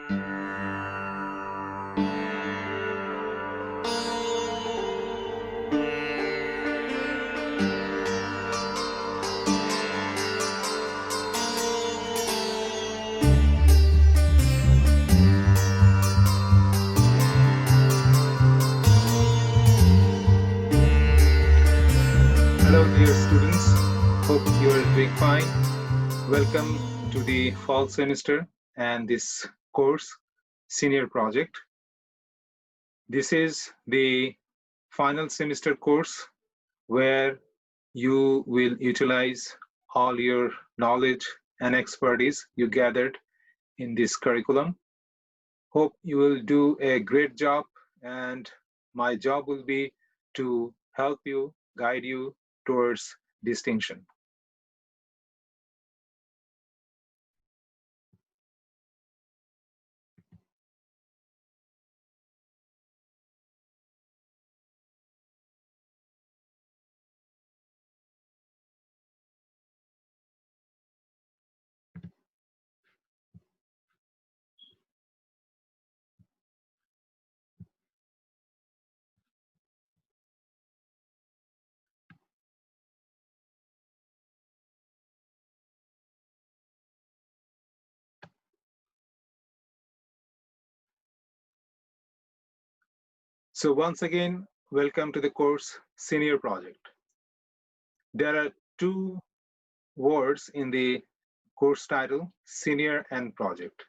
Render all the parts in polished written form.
Hello, dear students. Hope you are doing fine. Welcome to the fall semester and this course, Senior Project. This is the final semester course where you will utilize all your knowledge and expertise you gathered in this curriculum. Hope you will do a great job, and my job will be to help you, guide you towards distinction. So once again, welcome to the course Senior Project. There are two words in the course title, Senior and Project.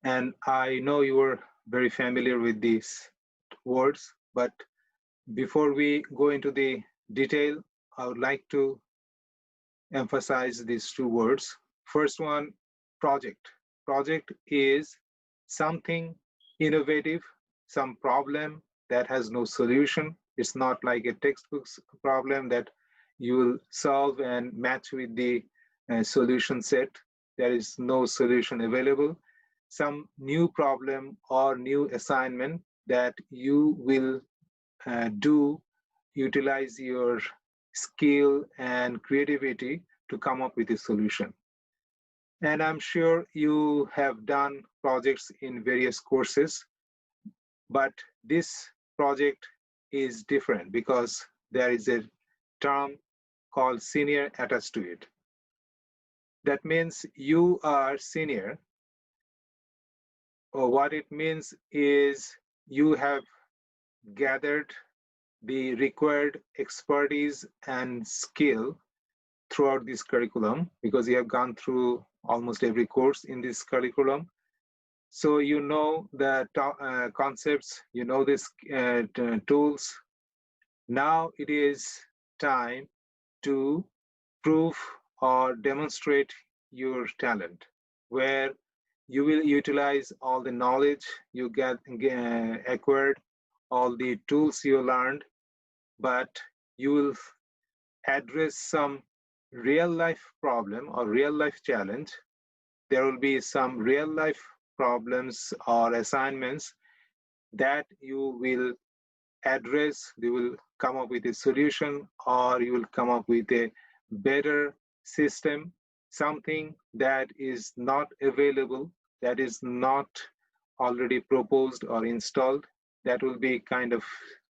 And I know you are very familiar with these words, but before we go into the detail, I would like to emphasize these two words. First one, project. Project is something innovative, some problem that has no solution. It's not like a textbook problem that you will solve and match with the solution set. There is no solution available. Some new problem or new assignment that you will utilize your skill and creativity to come up with a solution. And I'm sure you have done projects in various courses, but this project is different because there is a term called senior attached to it. That means you are senior, or what it means is you have gathered the required expertise and skill throughout this curriculum because you have gone through almost every course in this curriculum. So you know the concepts, you know these tools. Now it is time to prove or demonstrate your talent, where you will utilize all the knowledge you acquired, all the tools you learned, but you will address some real life problem or real life challenge. There will be some real life problems or assignments that you will address. You will come up with a solution, or you will come up with a better system, something that is not available, that is not already proposed or installed. That will be kind of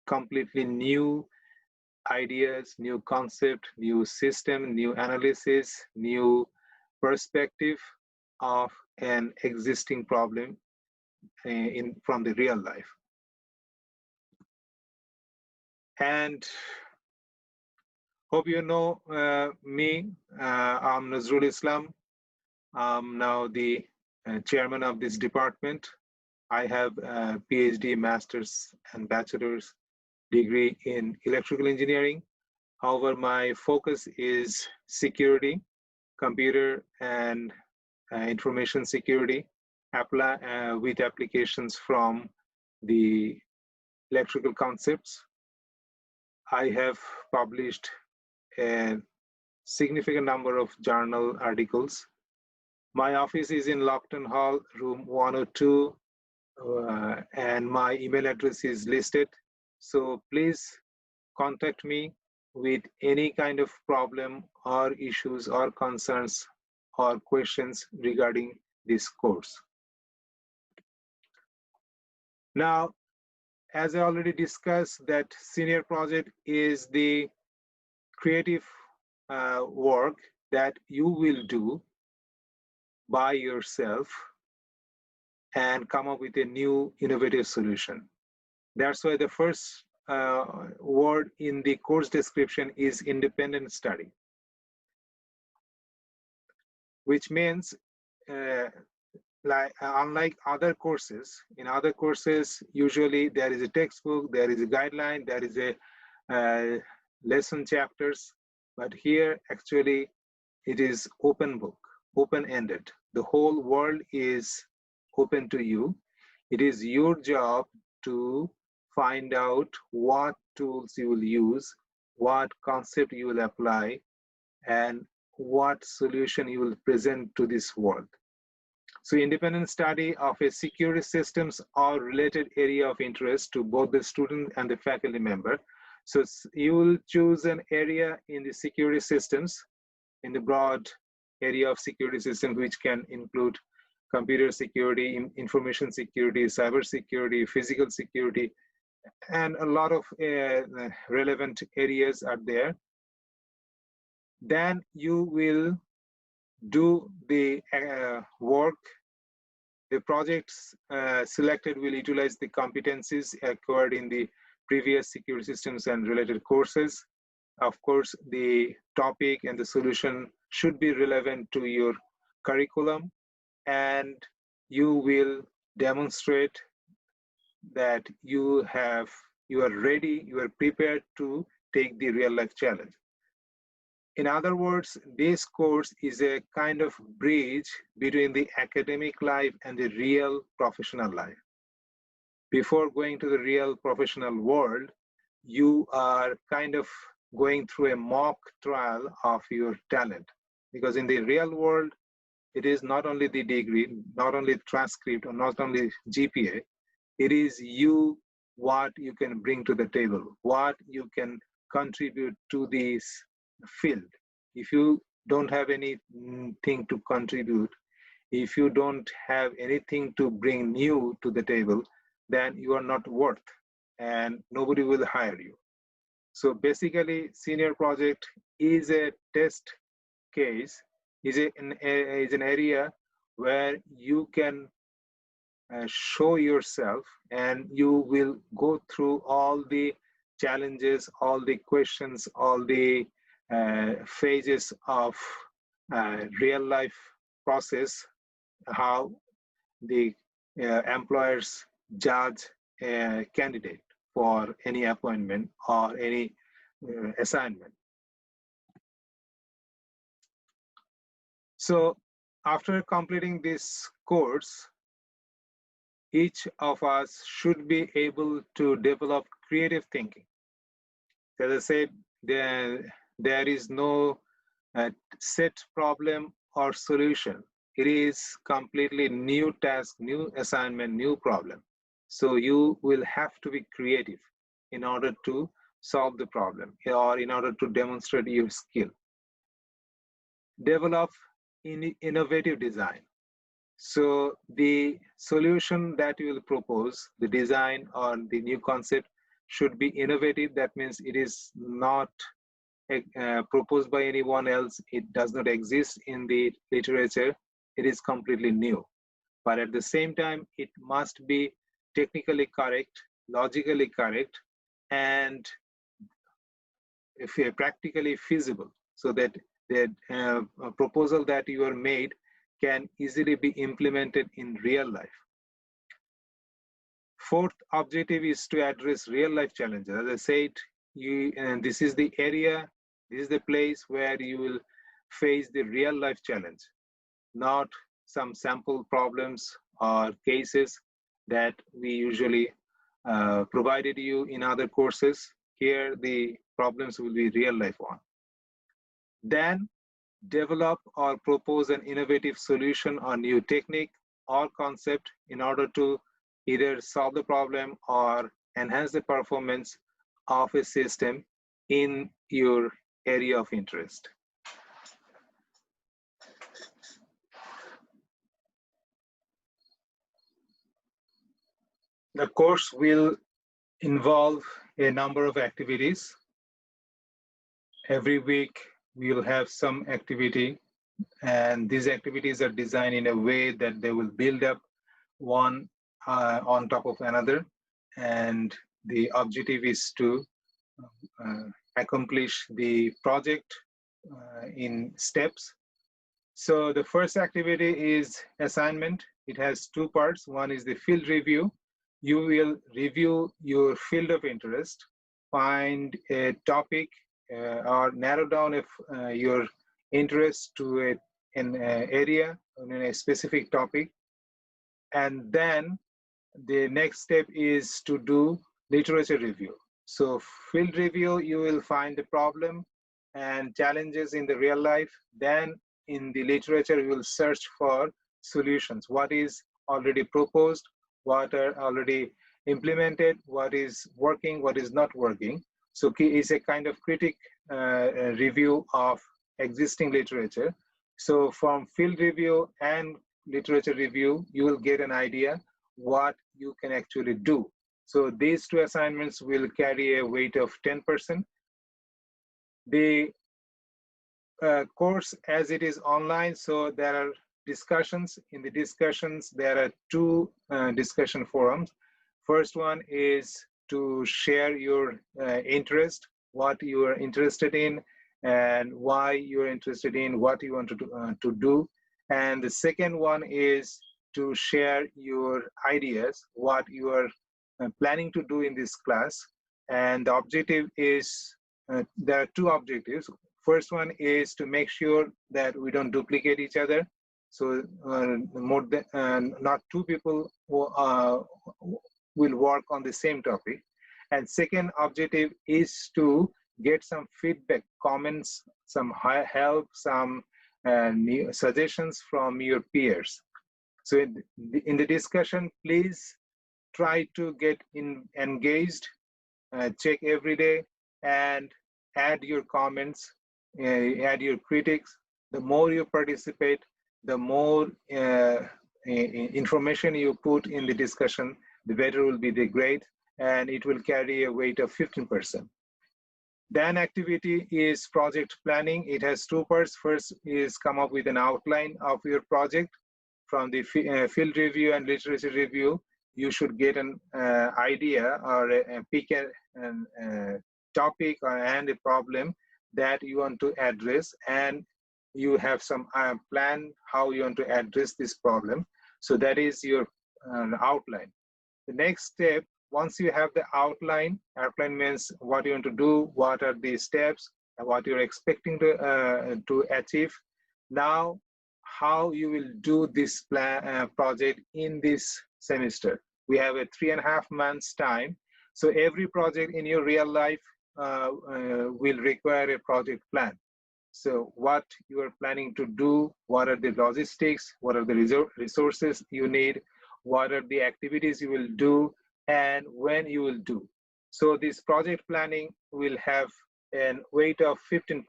completely new ideas, new concept, new system, new analysis, new perspective of an existing problem from the real life. And hope you know me. I'm Nazrul Islam. I'm now the chairman of this department. I have a PhD, master's, and bachelor's degree in electrical engineering. However, my focus is security, computer and information security, with applications from the electrical concepts. I have published a significant number of journal articles. My office is in Lockton Hall, room 102, and my email address is listed. So please contact me with any kind of problem or issues or concerns or questions regarding this course. Now, as I already discussed, that senior project is the creative work that you will do by yourself and come up with a new innovative solution. That's why the first word in the course description is independent study, which means uh, unlike other courses, in other courses, usually there is a textbook, there is a guideline, there is a lesson chapters, but here actually it is open book, open-ended. The whole world is open to you. It is your job to find out what tools you will use, what concept you will apply, and what solution you will present to this world. So independent study of a security systems or related area of interest to both the student and the faculty member. So you will choose an area in the security systems, in the broad area of security systems, which can include computer security, information security, cyber security, physical security, and a lot of relevant areas are there. Then you will do the work. The projects selected will utilize the competencies acquired in the previous security systems and related courses. Of course, the topic and the solution should be relevant to your curriculum, and you will demonstrate that you are ready, you are prepared to take the real life challenge. In other words, this course is a kind of bridge between the academic life and the real professional life. Before going to the real professional world, you are kind of going through a mock trial of your talent. Because in the real world, it is not only the degree, not only transcript, or not only GPA, it is you, what you can bring to the table, what you can contribute to this field. If you don't have anything to contribute, if you don't have anything to bring new to the table, then you are not worth and nobody will hire you. So basically, senior project is a test case, is an area where you can show yourself, and you will go through all the challenges, all the questions, all the phases of real life process, how the employers judge a candidate for any appointment or any assignment. So after completing this course, each of us should be able to develop creative thinking. As I said, there is no set problem or solution. It is completely new task, new assignment, new problem. So you will have to be creative in order to solve the problem or in order to demonstrate your skill. Develop innovative design. So the solution that you will propose, the design or the new concept should be innovative. That means it is not proposed by anyone else. It does not exist in the literature. It is completely new. But at the same time, it must be technically correct, logically correct, and if practically feasible, so that the proposal that you are made can easily be implemented in real life. Fourth objective is to address real life challenges. As I said, this is the area, this is the place where you will face the real life challenge, not some sample problems or cases that we usually provided you in other courses. Here, the problems will be real life one. Then develop or propose an innovative solution or new technique or concept in order to either solve the problem or enhance the performance of a system in your area of interest. The course will involve a number of activities. Every week, we'll have some activity, and these activities are designed in a way that they will build up one on top of another. And the objective is to accomplish the project in steps. So the first activity is assignment. It has two parts. One is the field review. You will review your field of interest, find a topic or narrow down if your interest to an area in a specific topic. And then the next step is to do literature review. So field review, you will find the problem and challenges in the real life. Then in the literature, you will search for solutions. What is already proposed, what are already implemented, what is working, what is not working. So it's a kind of critic review of existing literature. So from field review and literature review, you will get an idea what you can actually do. So these two assignments will carry a weight of 10%. The course, as it is online, so there are discussions. In the discussions, there are two discussion forums. First one is to share your interest, what you are interested in, and why you're interested in, what you want to do. And the second one is to share your ideas, what you are planning to do in this class. And the objective is, there are two objectives. First one is to make sure that we don't duplicate each other. So more than not two people will work on the same topic. And second objective is to get some feedback, comments, some help, some new suggestions from your peers. So in the discussion, please try to get engaged, check every day, and add your comments, add your critics. The more you participate, the more information you put in the discussion, the better will be the grade, and it will carry a weight of 15%. Then activity is project planning. It has two parts. First is come up with an outline of your project. From the field review and literature review, you should get an idea or pick a topic and a problem that you want to address, and you have some plan how you want to address this problem. So that is your outline. The next step, once you have the outline means what you want to do, what are the steps, and what you're expecting to achieve. Now, how you will do this project in this semester. We have a 3.5 months time. So every project in your real life will require a project plan. So what you are planning to do, what are the logistics, what are the resources you need, what are the activities you will do, and when you will do. So this project planning will have a weight of 15%.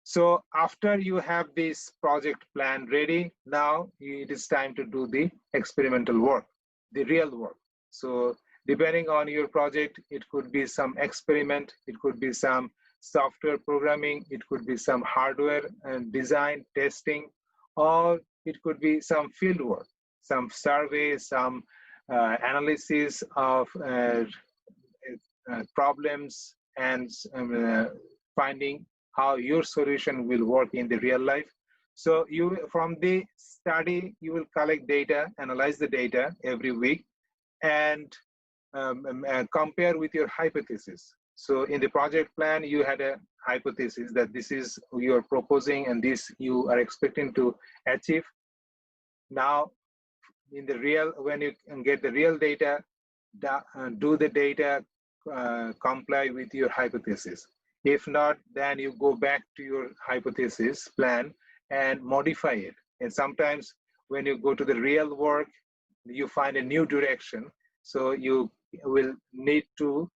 So after you have this project plan ready, now it is time to do the experimental work, the real work. So depending on your project, it could be some experiment, it could be some software programming, it could be some hardware and design, testing, or it could be some field work, some survey, some analysis of problems, and finding how your solution will work in the real life. So you, from the study, you will collect data, analyze the data every week, and compare with your hypothesis. So in the project plan, you had a hypothesis that this is you are proposing and this you are expecting to achieve. Now, in the real, when you get the real data, do the data comply with your hypothesis? If not, then you go back to your hypothesis plan and modify it. And sometimes when you go to the real work, you find a new direction. So you will need to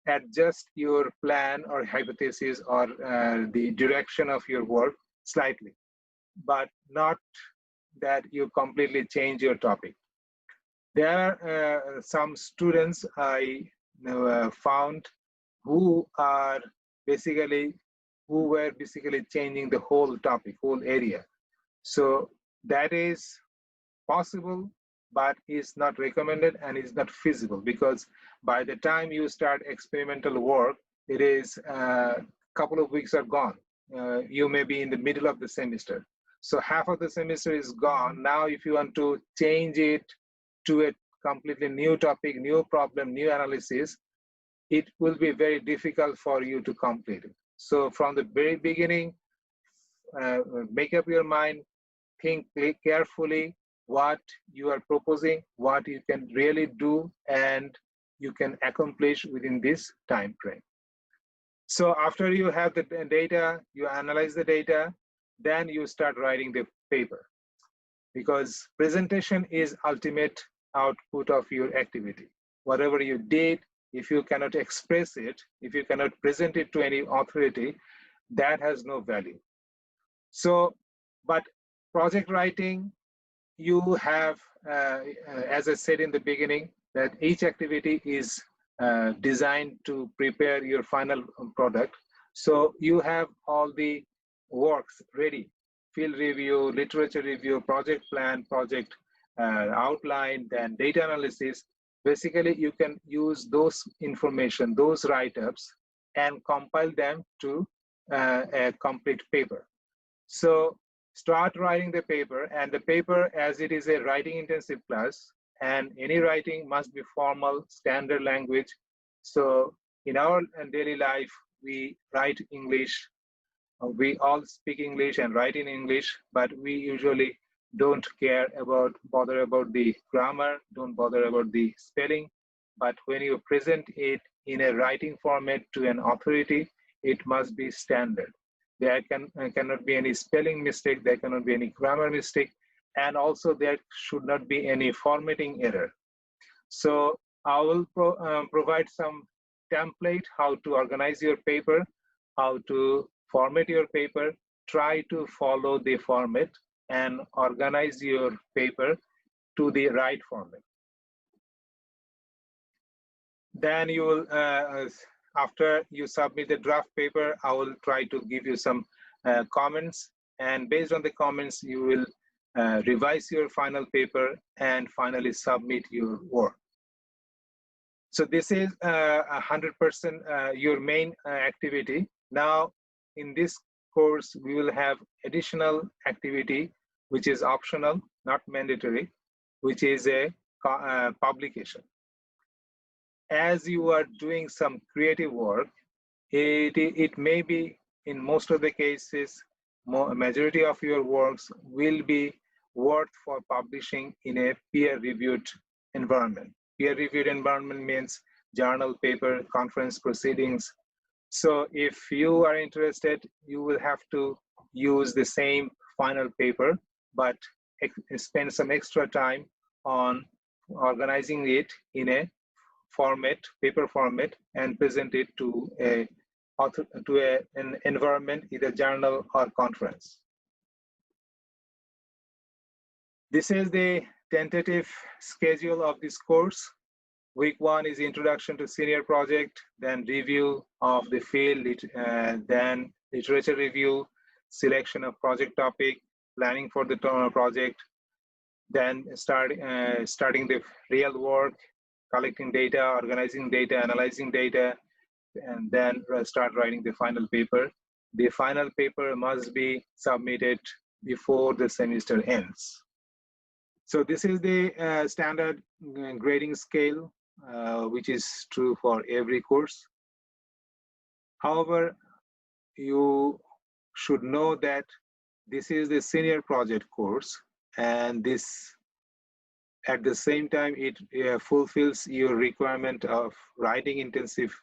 adjust your plan or hypothesis or the direction of your work slightly, but not that you completely change your topic. There are some students I found who are who were basically changing the whole topic, whole area. So that is possible, but is not recommended and is not feasible, because by the time you start experimental work, it is a couple of weeks are gone. You may be in the middle of the semester. So half of the semester is gone. Now, if you want to change it to a completely new topic, new problem, new analysis, it will be very difficult for you to complete it. So from the very beginning, make up your mind, think carefully what you are proposing, what you can really do, and you can accomplish within this time frame. So after you have the data, you analyze the data, then you start writing the paper, because presentation is ultimate output of your activity. Whatever you did, if you cannot express it, if you cannot present it to any authority, that has no value. So, but project writing, you have, as I said in the beginning, that each activity is designed to prepare your final product. So you have all the works ready: field review, literature review, project plan, project outline, then data analysis. Basically, you can use those information, those write-ups, and compile them to a complete paper. So start writing the paper, and the paper, as it is a writing intensive class, and any writing must be formal, standard language. So in our daily life, we write English, we all speak English and write in English, but we usually don't bother about the grammar, don't bother about the spelling. But when you present it in a writing format to an authority, it must be standard. There cannot be any spelling mistake, there cannot be any grammar mistake, and also there should not be any formatting error. So I will provide some template how to organize your paper, how to format your paper. Try to follow the format and organize your paper to the right format. Then you will, after you submit the draft paper, I will try to give you some comments, and based on the comments, you will revise your final paper and finally submit your work. So this is 100% your main activity. Now, in this course, we will have additional activity, which is optional, not mandatory, which is a publication. As you are doing some creative work, it may be, in most of the cases, majority of your works will be worth for publishing in a peer-reviewed environment. Peer-reviewed environment means journal, paper, conference proceedings. So if you are interested, you will have to use the same final paper, but spend some extra time on organizing it in a format, paper format, and present it to an environment, either journal or conference. This is the tentative schedule of this course. Week 1 is introduction to senior project, then review of the field, then literature review, selection of project topic, planning for the project, then starting the real work, collecting data, organizing data, analyzing data, and then start writing the final paper. The final paper must be submitted before the semester ends. So this is the standard grading scale, which is true for every course. However, you should know that this is the senior project course, and this, at the same time, it fulfills your requirement of writing intensive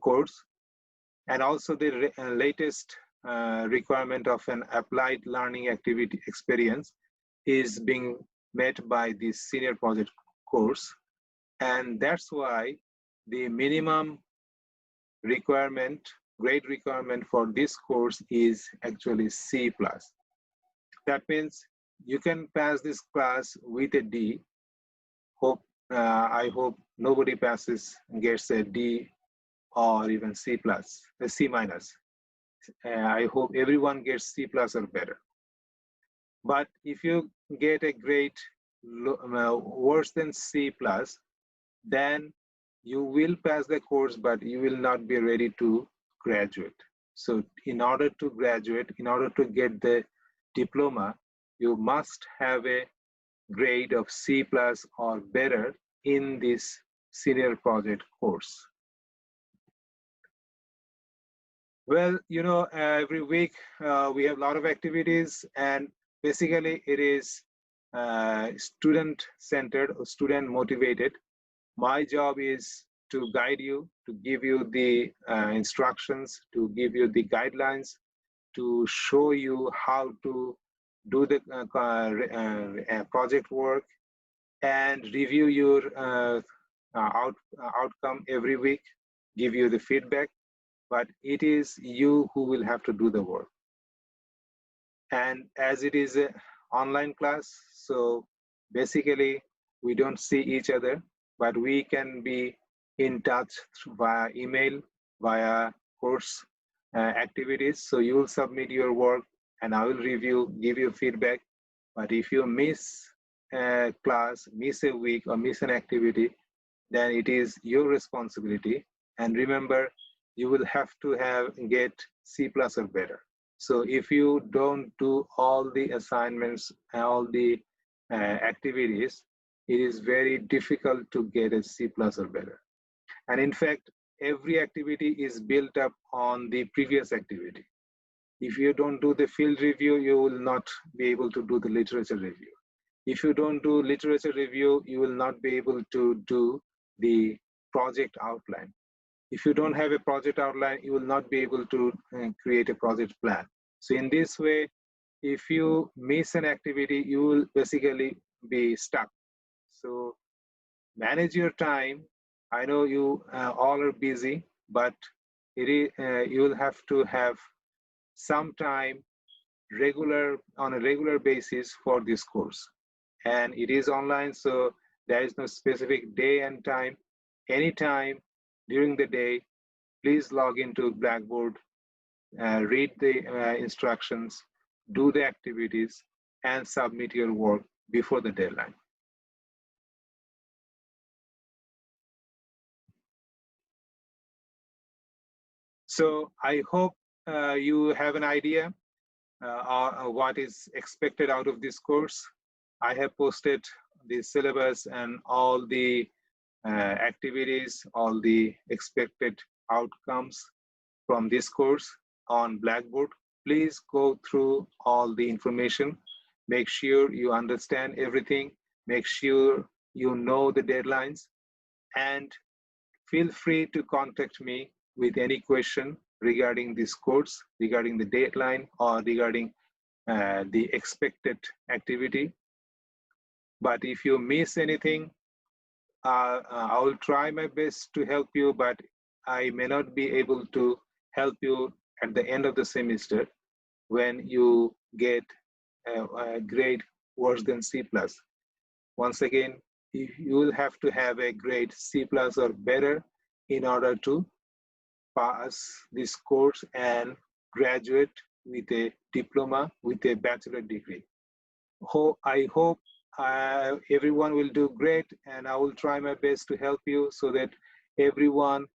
course, and also the latest requirement of an applied learning activity experience is being met by this senior project course. And that's why the minimum requirement, grade requirement for this course is actually C+. That means you can pass this class with a D. I hope nobody passes and gets a D or even C plus, a C minus. I hope everyone gets C plus or better. But if you get a grade worse than C plus, then you will pass the course, but you will not be ready to graduate. So in order to graduate, in order to get the diploma, you must have a grade of C plus or better in this senior project course. Well, every week we have a lot of activities, and basically it is student-centered or student-motivated. My job is to guide you, to give you the instructions, to give you the guidelines, to show you how to do the project work and review your outcome every week, give you the feedback, but it is you who will have to do the work. And as it is an online class, so basically we don't see each other, but we can be in touch via email, via course activities. So you will submit your work and I will review, give you feedback. But if you miss a class, miss a week or miss an activity, then it is your responsibility. And remember, you will have to get C plus or better. So if you don't do all the assignments, all the activities, it is very difficult to get a C plus or better. And in fact, every activity is built up on the previous activity. If you don't do the field review, you will not be able to do the literature review. If you don't do literature review, you will not be able to do the project outline. If you don't have a project outline, you will not be able to create a project plan. So in this way, if you miss an activity, you will basically be stuck. So manage your time. I know you all are busy, but you will have to have some time on a regular basis for this course. And it is online, so there is no specific day and time. Anytime during the day, please log into Blackboard, read the instructions, do the activities, and submit your work before the deadline. So I hope you have an idea what is expected out of this course. I have posted the syllabus and all the activities, all the expected outcomes from this course on Blackboard. Please go through all the information. Make sure you understand everything. Make sure you know the deadlines, and feel free to contact me with any question regarding this course, regarding the deadline, or regarding the expected activity. But if you miss anything, I will try my best to help you, but I may not be able to help you at the end of the semester when you get a grade worse than C plus. Once again, you will have to have a grade C plus or better in order to pass this course and graduate with a diploma, with a bachelor degree. I hope everyone will do great, and I will try my best to help you so that everyone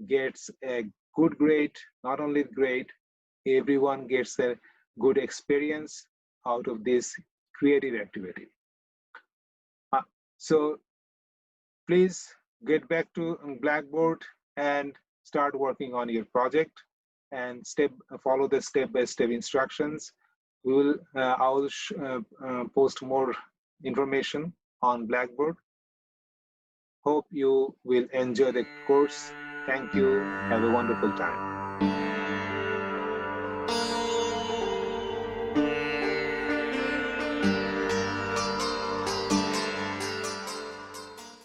gets a good grade, not only grade, everyone gets a good experience out of this creative activity. So please get back to Blackboard and start working on your project and follow the step-by-step instructions. I will post more information on Blackboard. Hope you will enjoy the course. Thank you. Have a wonderful time.